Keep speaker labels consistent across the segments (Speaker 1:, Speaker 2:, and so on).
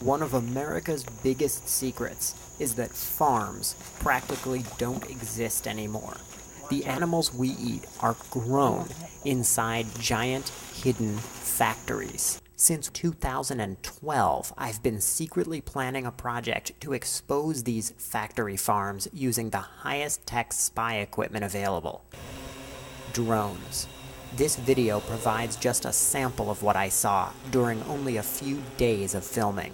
Speaker 1: One of America's biggest secrets is that farms practically don't exist anymore. The animals we eat are grown inside giant, hidden factories. Since 2012, I've been secretly planning a project to expose these factory farms using the highest tech spy equipment available: drones. This video provides just a sample of what I saw during only a few days of filming.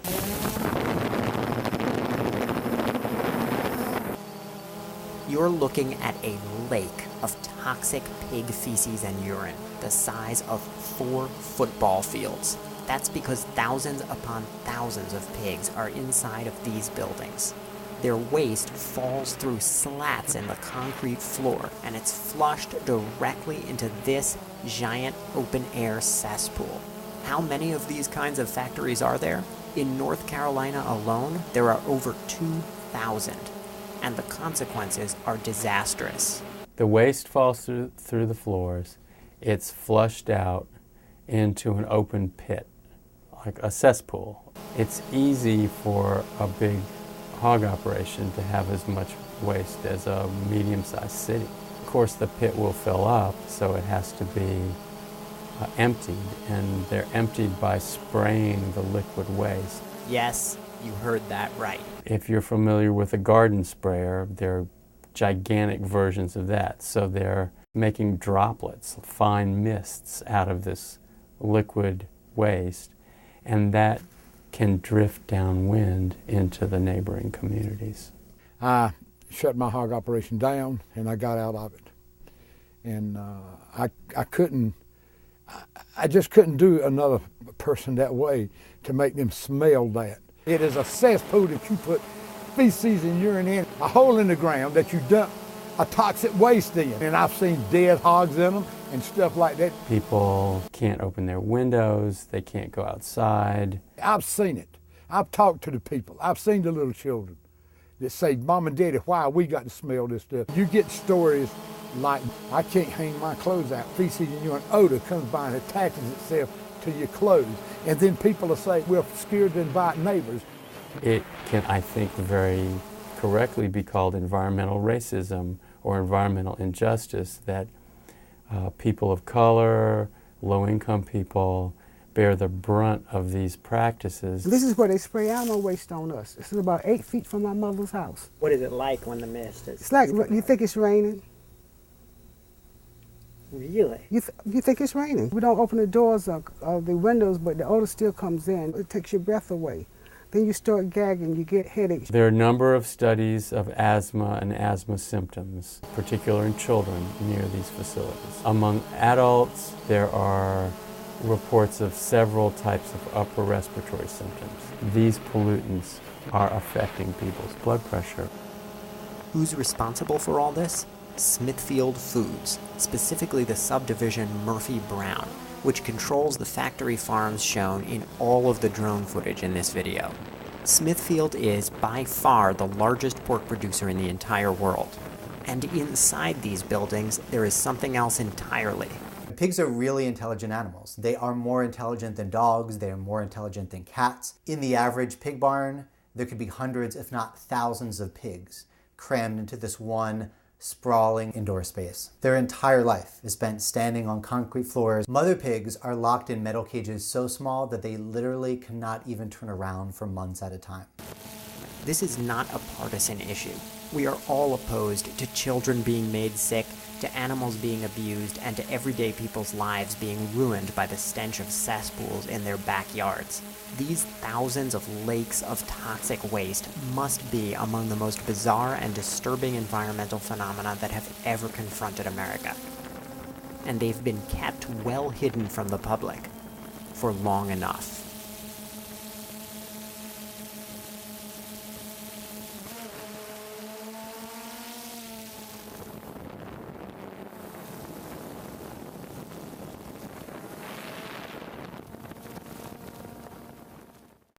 Speaker 1: You're looking at a lake of toxic pig feces and urine, the size of 4 football fields. That's because thousands upon thousands of pigs are inside of these buildings. Their waste falls through slats in the concrete floor, and it's flushed directly into this giant open-air cesspool. How many of these kinds of factories are there? In North Carolina alone, there are over 2,000, and the consequences are disastrous.
Speaker 2: The waste falls through the floors. It's flushed out into an open pit, like a cesspool. It's easy for a big hog operation to have as much waste as a medium-sized city. Of course, the pit will fill up, so it has to be emptied, and they're emptied by spraying the liquid waste.
Speaker 1: Yes, you heard that right.
Speaker 2: If you're familiar with a garden sprayer, they're gigantic versions of that. So they're making droplets, fine mists out of this liquid waste, and that can drift downwind into the neighboring communities.
Speaker 3: I shut my hog operation down and I got out of it. And I just couldn't do another person that way to make them smell that. It is a cesspool that you put feces and urine in, a hole in the ground that you dump a toxic waste in. And I've seen dead hogs in them and stuff like that.
Speaker 2: People can't open their windows, they can't go outside.
Speaker 3: I've seen it. I've talked to the people. I've seen the little children that say, Mom and Daddy, why we got to smell this stuff? You get stories like, I can't hang my clothes out. Feces and urine odor comes by and attaches itself to your clothes. And then people will say, we're scared to invite neighbors.
Speaker 2: It can, I think, very correctly be called environmental racism or environmental injustice, that people of color, low-income people, bear the brunt of these practices.
Speaker 4: This is where they spray out no waste on us. This is about 8 feet from my mother's house.
Speaker 1: What is it like when the mist is...
Speaker 4: It's like, you think it's raining?
Speaker 1: Really?
Speaker 4: You think it's raining. We don't open the doors of the windows, but the odor still comes in. It takes your breath away. Then you start gagging, you get headaches.
Speaker 2: There are a number of studies of asthma and asthma symptoms, particularly in children near these facilities. Among adults, there are reports of several types of upper respiratory symptoms. These pollutants are affecting people's blood pressure.
Speaker 1: Who's responsible for all this? Smithfield Foods, specifically the subdivision Murphy Brown, which controls the factory farms shown in all of the drone footage in this video. Smithfield is by far the largest pork producer in the entire world. And inside these buildings, there is something else entirely.
Speaker 5: Pigs are really intelligent animals. They are more intelligent than dogs, they are more intelligent than cats. In the average pig barn, there could be hundreds, if not thousands of pigs crammed into this one sprawling indoor space. Their entire life is spent standing on concrete floors. Mother pigs are locked in metal cages so small that they literally cannot even turn around for months at a time.
Speaker 1: This is not a partisan issue. We are all opposed to children being made sick, to animals being abused, and to everyday people's lives being ruined by the stench of cesspools in their backyards. These thousands of lakes of toxic waste must be among the most bizarre and disturbing environmental phenomena that have ever confronted America. And they've been kept well hidden from the public for long enough.